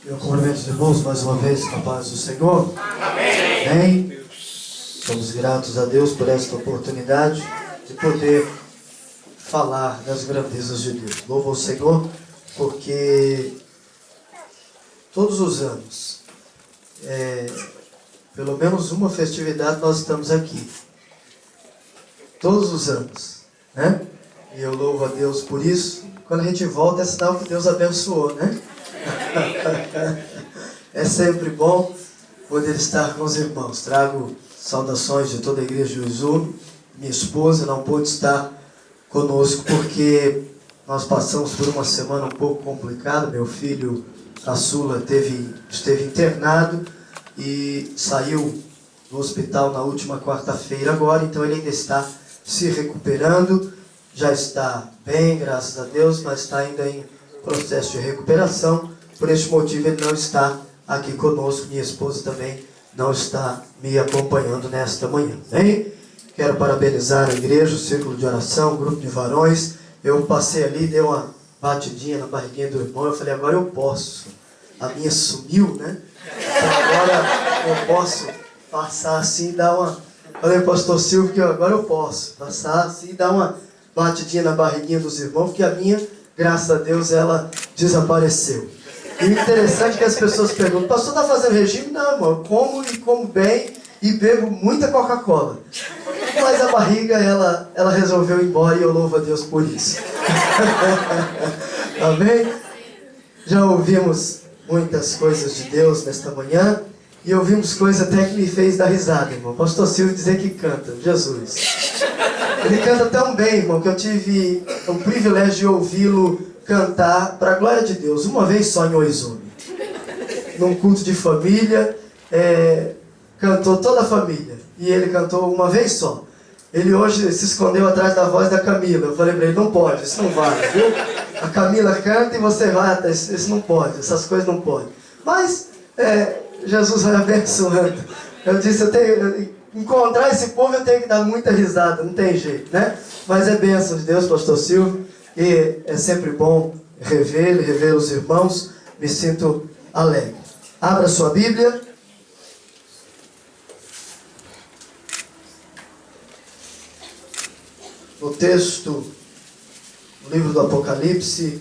Eu cumprimento os irmãos mais uma vez com a paz do Senhor. Amém. Amém. Somos gratos a Deus por esta oportunidade de poder falar das grandezas de Deus. Louvo ao Senhor porque todos os anos, pelo menos uma festividade nós estamos aqui. Todos os anos, né? E eu louvo a Deus por isso. Quando a gente volta é sinal que Deus abençoou, né? É sempre bom poder estar com os irmãos. Trago saudações de toda a igreja do Exume. Minha esposa não pôde estar conosco porque nós passamos por uma semana um pouco complicada. Meu filho caçula esteve internado e saiu do hospital na última quarta-feira agora, então ele ainda está se recuperando. Já está bem, graças a Deus, mas está ainda em processo de recuperação. Por este motivo ele não está aqui conosco. Minha esposa também não está me acompanhando nesta manhã. Hein? Quero parabenizar a igreja, o círculo de oração, o grupo de varões. Eu passei ali, dei uma batidinha na barriguinha do irmão. Eu falei, agora eu posso. A minha sumiu, né? Então agora eu posso passar assim e dar uma... Falei, pastor Silvio, que agora eu posso passar assim e dar uma batidinha na barriguinha dos irmãos, porque a minha, graças a Deus, ela desapareceu. E o interessante é que as pessoas perguntam, pastor, está fazendo regime? Não, irmão, eu como e como bem e bebo muita Coca-Cola. Mas a barriga, ela resolveu ir embora e eu louvo a Deus por isso. Amém? Já ouvimos muitas coisas de Deus nesta manhã e ouvimos coisas até que me fez dar risada, irmão. Pastor Silvio dizer que canta, Jesus. Ele canta tão bem, irmão, que eu tive o privilégio de ouvi-lo cantar para a glória de Deus, uma vez só em Oizumi. Num culto de família, cantou toda a família. E ele cantou uma vez só. Ele hoje se escondeu atrás da voz da Camila. Eu falei para ele, não pode, isso não vale, viu? A Camila canta e você vai até, isso não pode, essas coisas não podem. Mas, Jesus vai abençoando. Eu disse, encontrar esse povo eu tenho que dar muita risada, não tem jeito, né? Mas é bênção de Deus, pastor Silvio. E é sempre bom rever os irmãos. Me sinto alegre. Abra sua Bíblia. No texto, no livro do Apocalipse,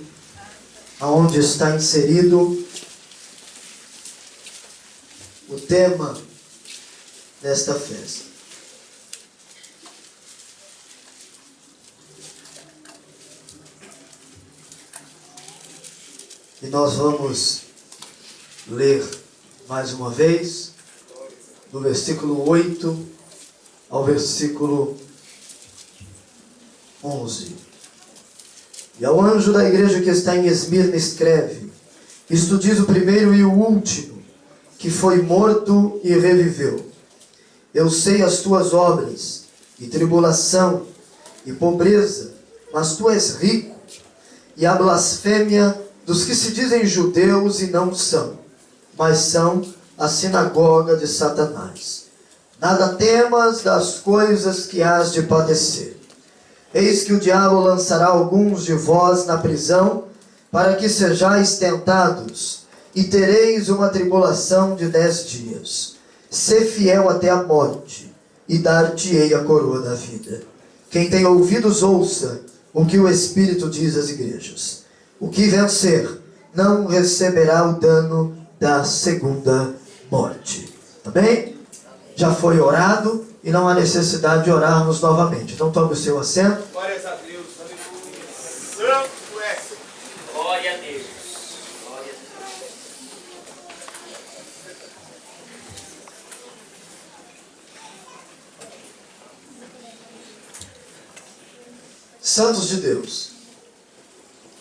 aonde está inserido o tema desta festa. E nós vamos ler mais uma vez, do versículo 8 ao versículo 11. E ao anjo da igreja que está em Esmirna escreve: isto diz o primeiro e o último, que foi morto e reviveu. Eu sei as tuas obras, e tribulação, e pobreza, mas tu és rico, e a blasfêmia dos que se dizem judeus e não são, mas são a sinagoga de Satanás. Nada temas das coisas que hás de padecer. Eis que o diabo lançará alguns de vós na prisão, para que sejais tentados, e tereis uma tribulação de 10 dias. Sê fiel até a morte, e dar-te-ei a coroa da vida. Quem tem ouvidos, ouça o que o Espírito diz às igrejas. O que vencer não receberá o dano da segunda morte. Amém? Já foi orado e não há necessidade de orarmos novamente. Então tome o seu assento. Glória a Deus, aleluia. Santo é. Glória a Deus. Glória a Deus. Santos de Deus,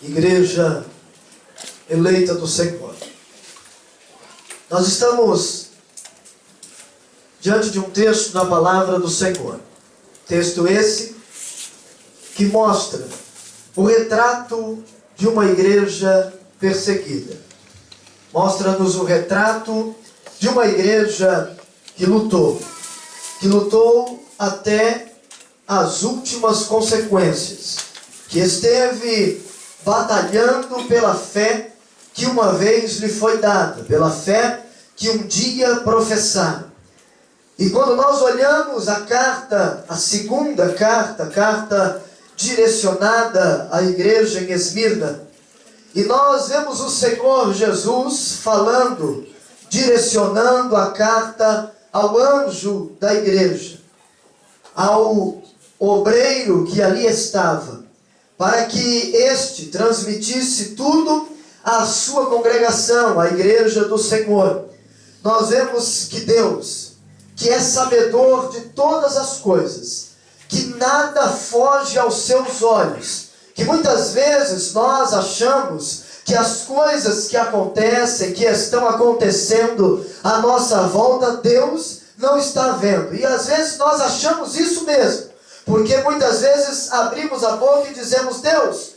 igreja eleita do Senhor, nós estamos diante de um texto da palavra do Senhor. Texto esse que mostra o retrato de uma igreja perseguida. Mostra-nos o retrato de uma igreja que lutou até as últimas consequências, que esteve batalhando pela fé que uma vez lhe foi dada, pela fé que um dia professaram. E quando nós olhamos a carta, a segunda carta, carta direcionada à igreja em Esmirna, e nós vemos o Senhor Jesus falando, direcionando a carta ao anjo da igreja, ao obreiro que ali estava, para que este transmitisse tudo à sua congregação, à igreja do Senhor. Nós vemos que Deus, que é sabedor de todas as coisas, que nada foge aos seus olhos, que muitas vezes nós achamos que as coisas que acontecem, que estão acontecendo à nossa volta, Deus não está vendo. E às vezes nós achamos isso mesmo, porque muitas vezes abrimos a boca e dizemos: Deus,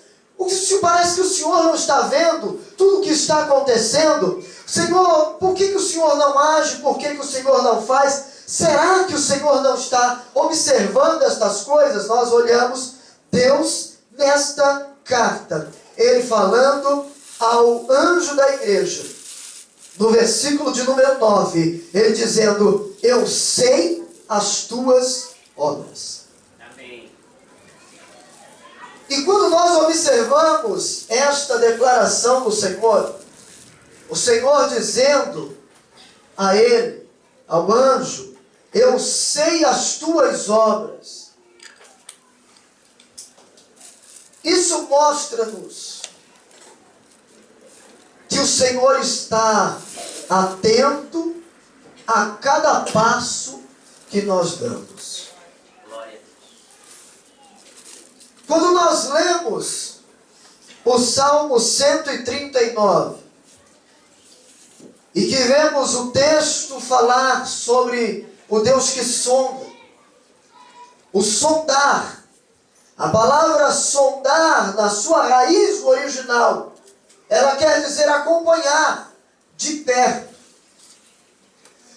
parece que o Senhor não está vendo tudo o que está acontecendo. Senhor, por que o Senhor não age? Por que o Senhor não faz? Será que o Senhor não está observando estas coisas? Nós olhamos Deus nesta carta, Ele falando ao anjo da igreja, no versículo de número 9, Ele dizendo: eu sei as tuas obras. Amém. E quando nós observamos esta declaração do Senhor, o Senhor dizendo a ele, ao anjo: eu sei as tuas obras. Isso mostra-nos que o Senhor está atento a cada passo que nós damos. Glória a Deus. Quando nós lemos o Salmo 139, e que vemos o texto falar sobre o Deus que sonda, o sondar, a palavra sondar, na sua raiz original, ela quer dizer acompanhar de perto.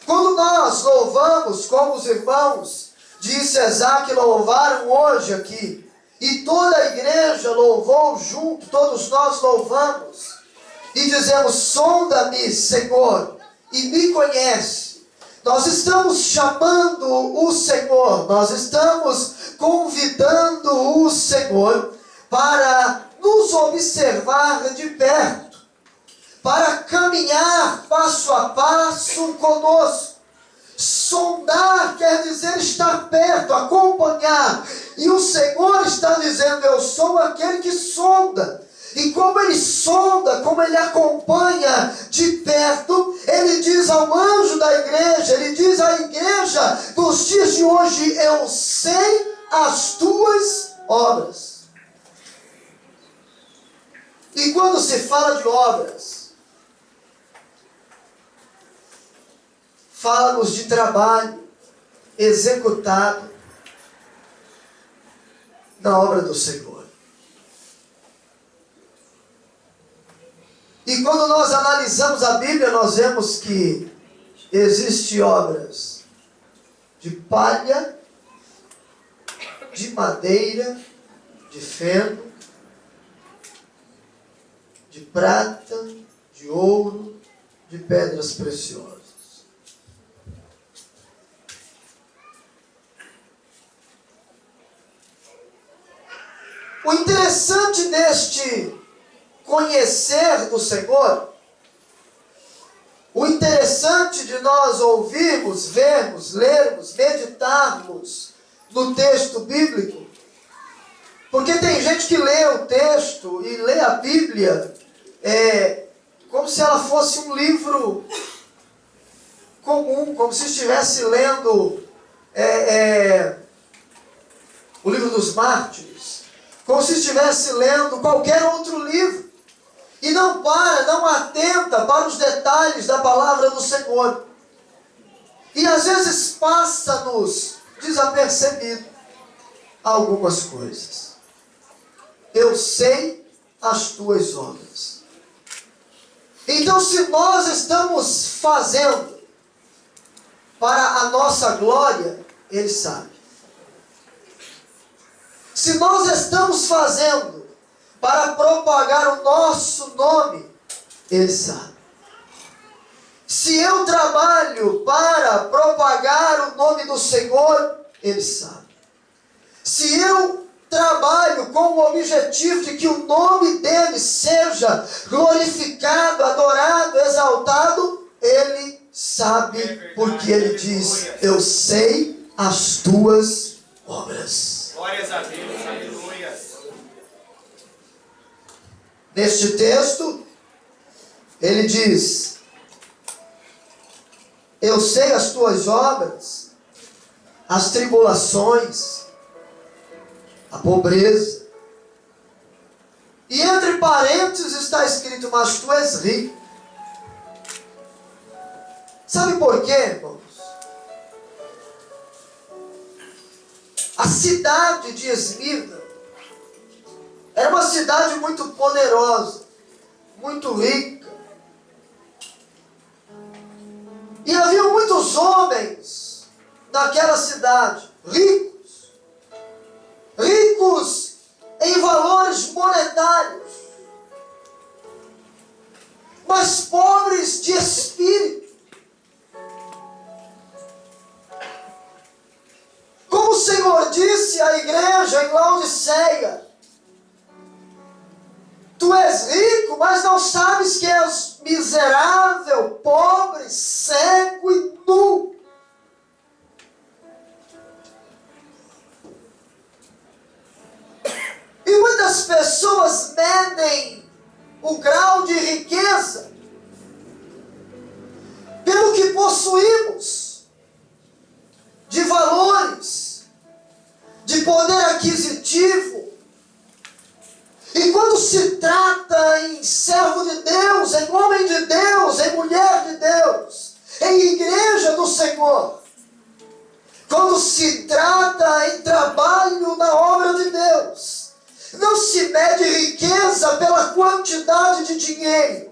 Quando nós louvamos, como os irmãos de Isesá que louvaram hoje aqui, e toda a igreja louvou junto, todos nós louvamos, e dizemos: sonda-me, Senhor, e me conhece. Nós estamos chamando o Senhor, nós estamos convidando o Senhor para nos observar de perto, para caminhar passo a passo conosco. Sondar quer dizer estar perto, acompanhar. E o Senhor está dizendo: eu sou aquele que sonda. E como Ele sonda, como Ele acompanha de perto, Ele diz ao anjo da igreja, Ele diz à igreja nos dias de hoje: eu sei as tuas obras. E quando se fala de obras, fala-nos de trabalho executado na obra do Senhor. E quando nós analisamos a Bíblia, nós vemos que existem obras de palha, de madeira, de feno, de prata, de ouro, de pedras preciosas. O interessante deste conhecer do Senhor, o interessante de nós ouvirmos, vermos, lermos, meditarmos no texto bíblico, porque tem gente que lê o texto e lê a Bíblia como se ela fosse um livro comum, como se estivesse lendo o livro dos mártires, como se estivesse lendo qualquer outro livro. E não atenta para os detalhes da palavra do Senhor. E às vezes passa-nos desapercebido algumas coisas. Eu sei as tuas obras. Então, se nós estamos fazendo para a nossa glória, Ele sabe. Se nós estamos fazendo para propagar o nosso nome, Ele sabe. Se eu trabalho para propagar o nome do Senhor, Ele sabe. Se eu trabalho com o objetivo de que o nome dele seja glorificado, adorado, exaltado, Ele sabe, porque Ele diz: eu sei as tuas obras. Glórias a Deus, aleluia. Neste texto, ele diz: eu sei as tuas obras, as tribulações, a pobreza. E entre parênteses está escrito: mas tu és rico. Sabe por quê, irmãos? A cidade de Esmirna era uma cidade muito poderosa, muito rica. E havia muitos homens naquela cidade, ricos em valores monetários, mas pobres de espírito. Como o Senhor disse à igreja em Laodiceia: tu és rico, mas não sabes que és miserável, pobre, cego e nu. E muitas pessoas medem o grau de riqueza pelo que possuímos, de valores, de poder aquisitivo. E quando se trata em servo de Deus, em homem de Deus, em mulher de Deus, em igreja do Senhor, quando se trata em trabalho na obra de Deus, não se mede riqueza pela quantidade de dinheiro,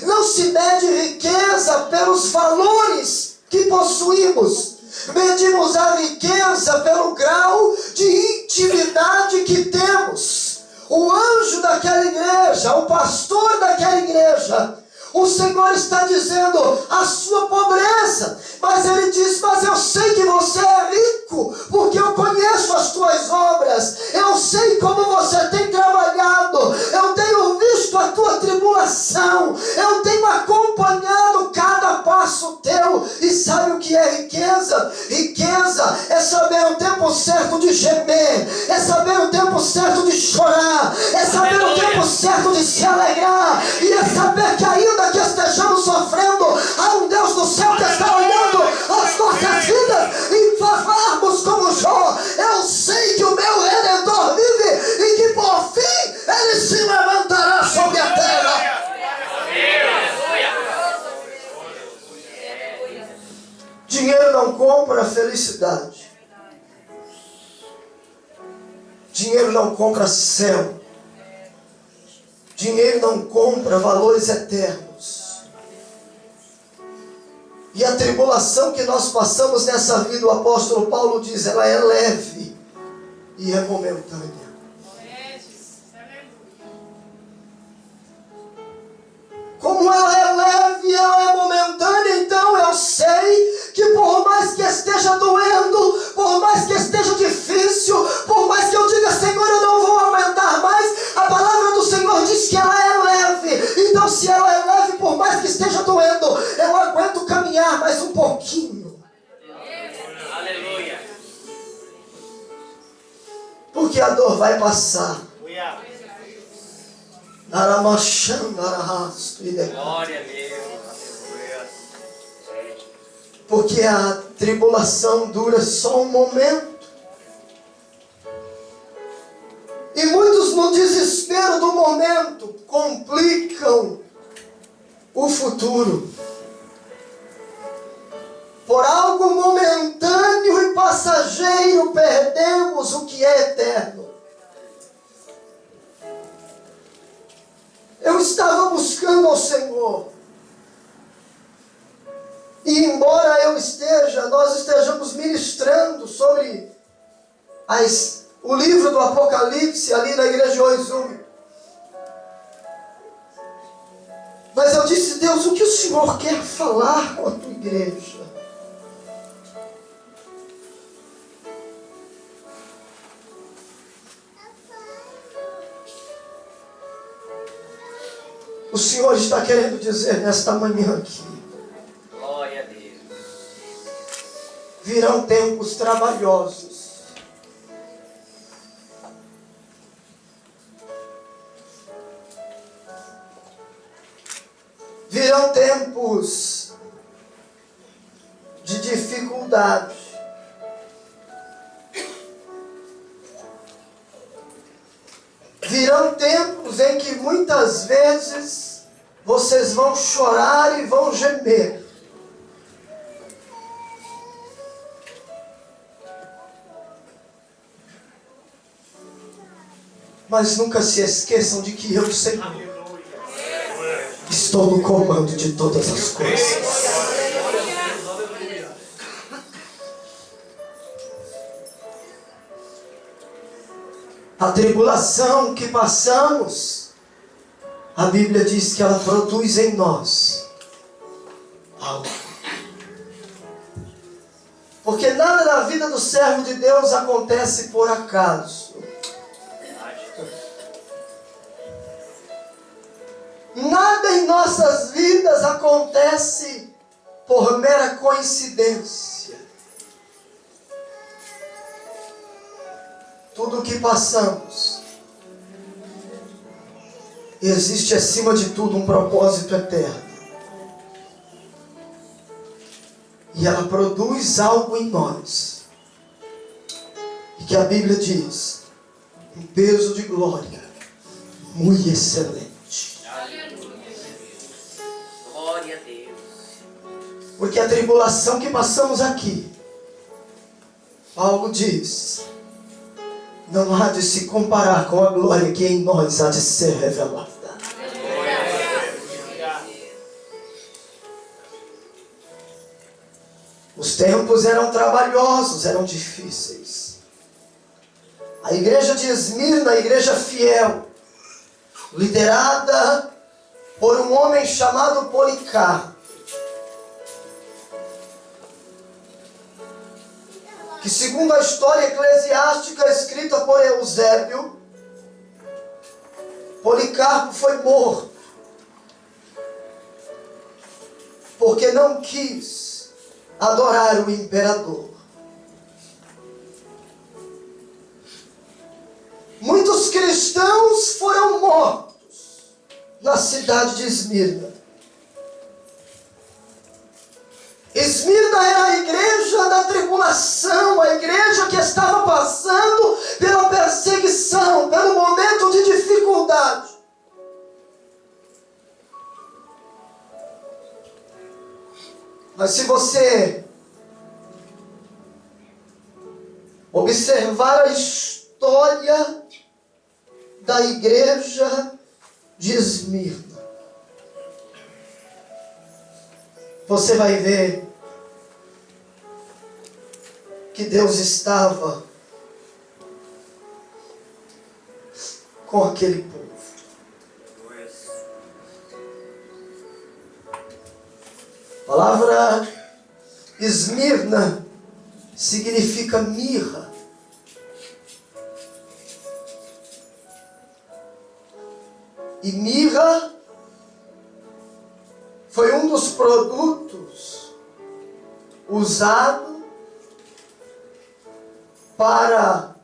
não se mede riqueza pelos valores que possuímos. Medimos a riqueza pelo grau de intimidade que temos. O anjo daquela igreja, o pastor daquela igreja, o Senhor está dizendo a sua pobreza, mas Ele diz: mas eu sei que você é rico, porque eu conheço as tuas obras, eu sei como você tem trabalhado, eu tenho visto a tua tribulação, eu tenho acompanhado cada passo teu. E sabe o que é riqueza? Riqueza é saber o tempo certo de gemer, é saber o tempo certo de chorar, é saber o tempo certo de se alegrar, e é saber que ainda que estejamos sofrendo, há um Deus do céu que está olhando as nossas vidas e falarmos como Jó: eu sei que o meu Redentor vive e que por fim Ele se levantará sobre a terra. Dinheiro não compra felicidade. Dinheiro não compra céu. Dinheiro não compra valores eternos. E a tribulação que nós passamos nessa vida, o apóstolo Paulo diz, ela é leve e é momentânea. Como ela é leve e ela é momentânea, então eu sei que por mais que esteja doendo, por mais que esteja difícil, por mais que eu diga: Senhor, eu não vou aguentar mais, a palavra do Senhor diz que ela é leve. Então, se ela é leve, por mais que esteja doendo, eu aguento caminhar mais um pouquinho. Aleluia. Porque a dor vai passar. Glória a Deus. Porque a tribulação dura só um momento. E muitos, no desespero do momento, complicam o futuro. Por algo momentâneo e passageiro, perdemos o que é eterno. Eu estava buscando ao Senhor. E embora nós estejamos ministrando sobre o livro do Apocalipse ali na igreja de Oizumi, mas eu disse: Deus, o que o Senhor quer falar com a tua igreja? O Senhor está querendo dizer nesta manhã aqui: Glória a Deus. Virão tempos trabalhosos. Virão tempos de dificuldade. Virão tempos em que muitas vezes vocês vão chorar e vão gemer. Mas nunca se esqueçam de que eu, Senhor, estou no comando de todas as coisas. A tribulação que passamos, a Bíblia diz que ela produz em nós algo. Porque nada na vida do servo de Deus acontece por acaso. Nada em nossas vidas acontece por mera coincidência. Tudo o que passamos, existe acima de tudo um propósito eterno. E ela produz algo em nós. E que a Bíblia diz, um peso de glória muito excelente. Glória a Deus. Porque a tribulação que passamos aqui, Paulo diz, não há de se comparar com a glória que em nós há de ser revelada. Os tempos eram trabalhosos, eram difíceis. A igreja de Esmirna, a igreja fiel, liderada por um homem chamado Policarpo, que segundo a história eclesiástica escrita por Eusébio, Policarpo foi morto porque não quis adorar o imperador. Muitos cristãos foram mortos na cidade de Esmirna. Esmirna era a igreja da tribulação, a igreja que estava passando pela perseguição, pelo momento de dificuldade. Mas se você observar a história da igreja de Esmirna, você vai ver que Deus estava com aquele povo. A palavra Esmirna significa mirra. E mirra foi um dos produtos usado para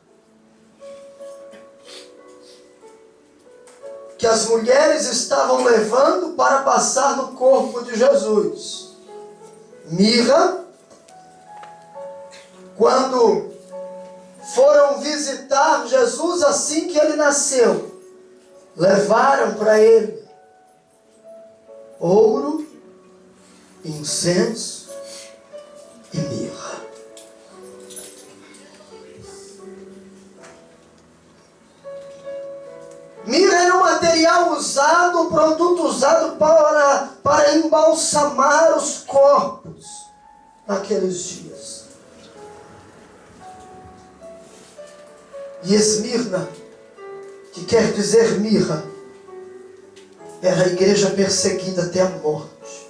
que as mulheres estavam levando para passar no corpo de Jesus. Mirra, quando foram visitar Jesus assim que ele nasceu, levaram para ele ouro, incenso e mirra. Mirra era um material usado, um produto usado para embalsamar os corpos naqueles dias. E Esmirna, que quer dizer mirra, era a igreja perseguida até a morte,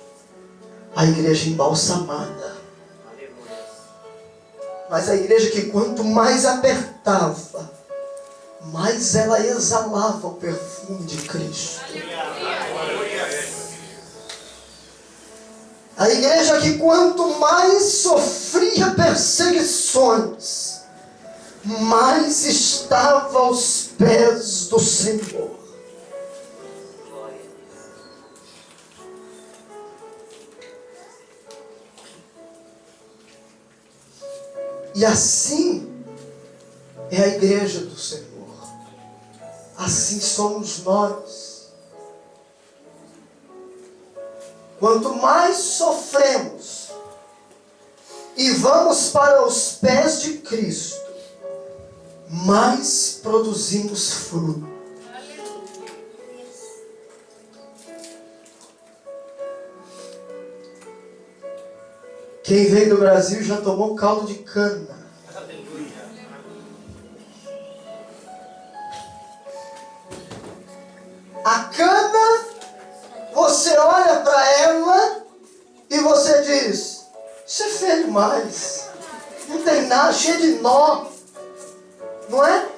a igreja embalsamada. Mas a igreja que quanto mais apertava, mais ela exalava o perfume de Cristo. A igreja que quanto mais sofria perseguições, mais estava aos pés do Senhor. E assim é a igreja do Senhor. Assim somos nós. Quanto mais sofremos e vamos para os pés de Cristo, mais produzimos fruto. Quem veio do Brasil já tomou caldo de cana. A cana, você olha para ela e você diz: isso é feio demais, não tem nada, cheio de nó, não é?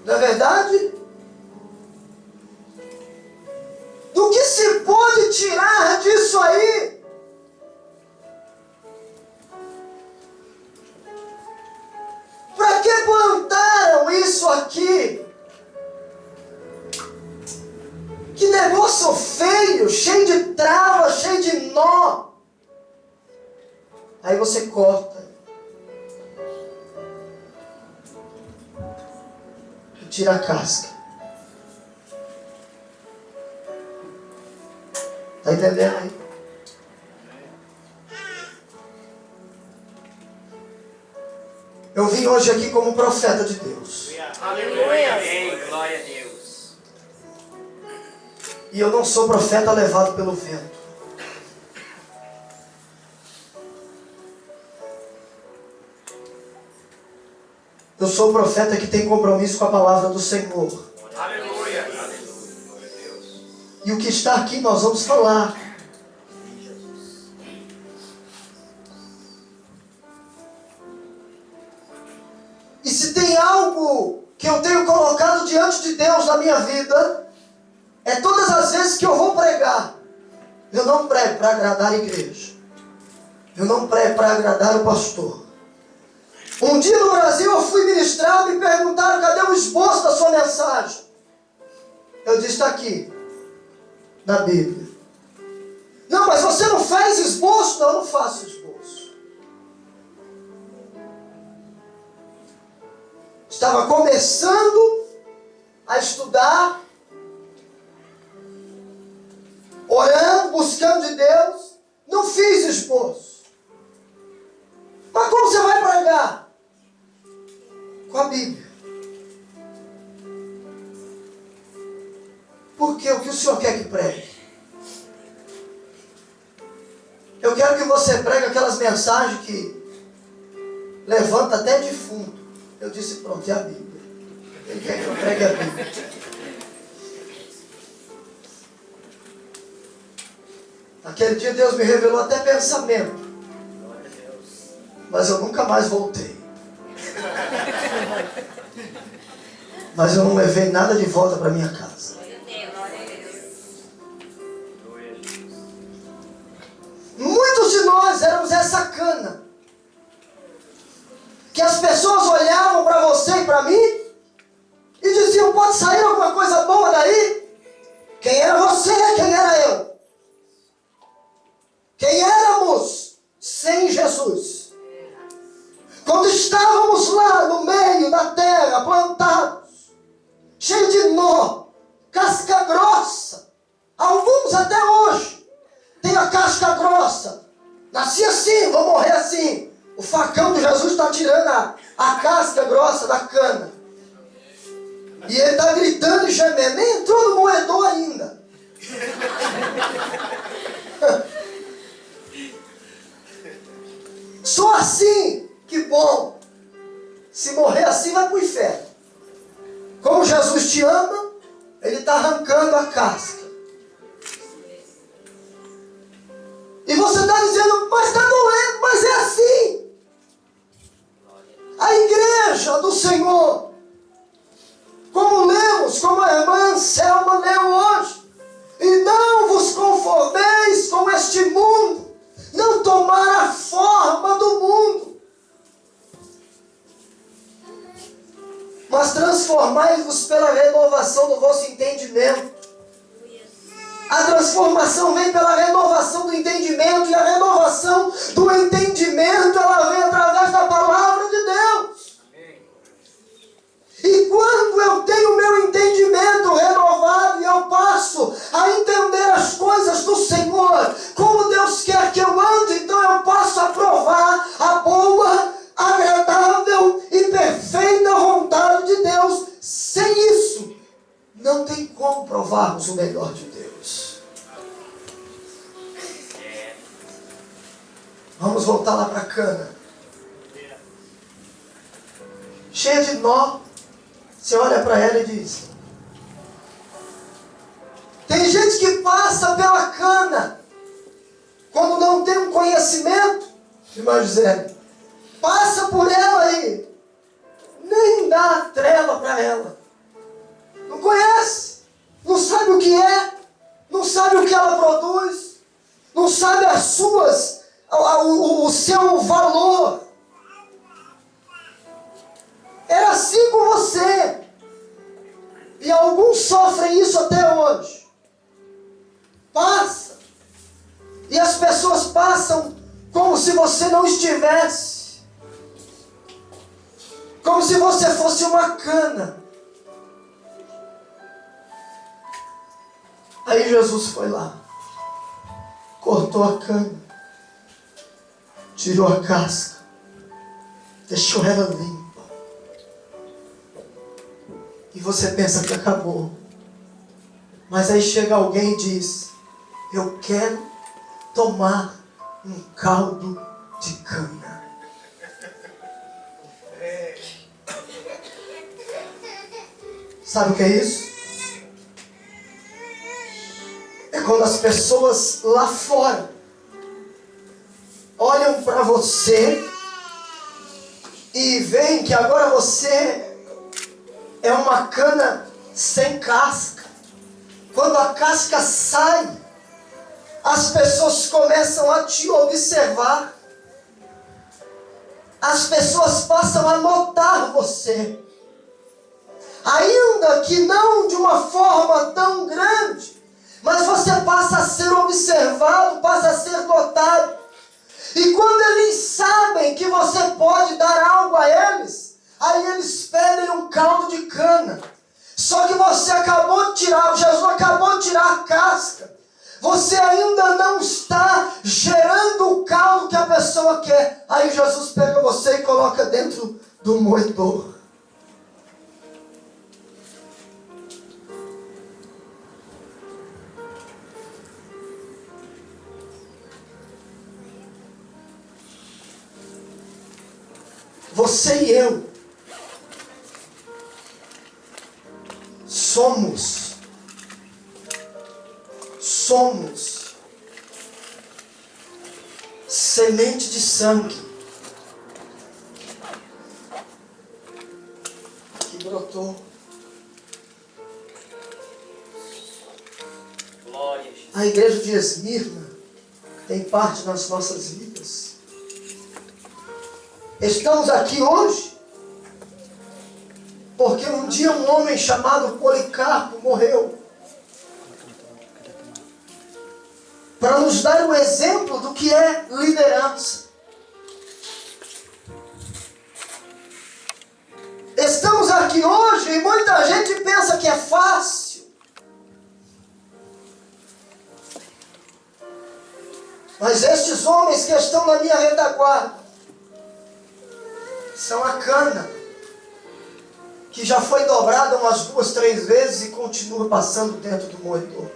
Não é verdade? Do que se pode tirar disso aí? Para que plantaram isso aqui? Que negócio feio, cheio de trava, cheio de nó. Aí você corta. E tira a casca. Está entendendo aí? Eu vim hoje aqui como profeta de Deus. Aleluia. Amém. Glória a Deus. E eu não sou profeta levado pelo vento. Eu sou profeta que tem compromisso com a palavra do Senhor. Aleluia. E o que está aqui nós vamos falar. E se tem algo que eu tenho colocado diante de Deus na minha vida, é todas as vezes que eu vou pregar, eu não prego para agradar a igreja. Eu não prego para agradar o pastor. Um dia no Brasil eu fui ministrar, me perguntaram: cadê o esboço da sua mensagem? Eu disse: está aqui, na Bíblia. Não, mas você não faz esboço? Não, eu não faço esboço. Estava começando a estudar, orando, buscando de Deus, não fiz esboço. Mas como você vai pregar? Com a Bíblia. Por quê? O que o Senhor quer que pregue? Eu quero que você pregue aquelas mensagens que levanta até defunto. Eu disse: pronto, é a Bíblia. Ele quer que eu pregue a Bíblia. Aquele dia Deus me revelou até pensamento. Mas eu nunca mais voltei. Mas eu não levei nada de volta para minha casa. Muitos de nós éramos essa cana, que as pessoas olhavam para você e para mim e diziam: pode sair alguma coisa boa daí? Quem era você? Quem era eu? Quem éramos sem Jesus? Quando estávamos lá no meio da terra, plantados, cheio de nó, casca grossa, alguns até hoje têm a casca grossa. Nasci assim, vou morrer assim. O facão de Jesus está tirando a casca grossa da cana. E ele está gritando e gemendo. Nem entrou no moedor ainda. Sou assim, que bom. Se morrer assim, vai para o inferno. Como Jesus te ama, Ele transformai-vos pela renovação do vosso entendimento. A transformação vem pela renovação do entendimento, e a renovação do entendimento, ela vem através da palavra de Deus. E quando eu tenho o meu entendimento renovado e eu passo a entender as coisas do Senhor, como Deus quer que eu ande, então eu passo a provar a boa, agradável e perfeita vontade de Deus. Sem isso, não tem como provarmos o melhor de Deus. Vamos voltar lá para Cana. Cheia de nó. Você olha para ela e diz: tem gente que passa pela Cana quando não tem um conhecimento, irmã José, passa por ela e nem dá trela para ela. Não conhece, não sabe o que é, não sabe o que ela produz, não sabe o seu valor. Era assim com você. E alguns sofrem isso até hoje. Passa. E as pessoas passam como se você não estivesse. Como se você fosse uma cana. Aí Jesus foi lá. Cortou a cana. Tirou a casca. Deixou ela limpa. E você pensa que acabou. Mas aí chega alguém e diz: eu quero tomar um caldo de cana. Sabe o que é isso? É quando as pessoas lá fora olham para você e veem que agora você é uma cana sem casca. Quando a casca sai, as pessoas começam a te observar. As pessoas passam a notar você. Ainda que não de uma forma tão grande, mas você passa a ser observado, passa a ser notado. E quando eles sabem que você pode dar algo a eles, aí eles pedem um caldo de cana. Só que você acabou de tirar, Jesus acabou de tirar a casca. Você ainda não está gerando o caldo que a pessoa quer. Aí Jesus pega você e coloca dentro do moedor. Você e eu somos semente de sangue que brotou. A igreja de Esmirna tem parte nas nossas vidas. Estamos aqui hoje porque um dia um homem chamado Policarpo morreu para nos dar um exemplo do que é liderança. Estamos aqui hoje e muita gente pensa que é fácil. Mas estes homens que estão na minha retaguarda são a cana que já foi dobrada umas 2, 3 vezes e continua passando dentro do moedor.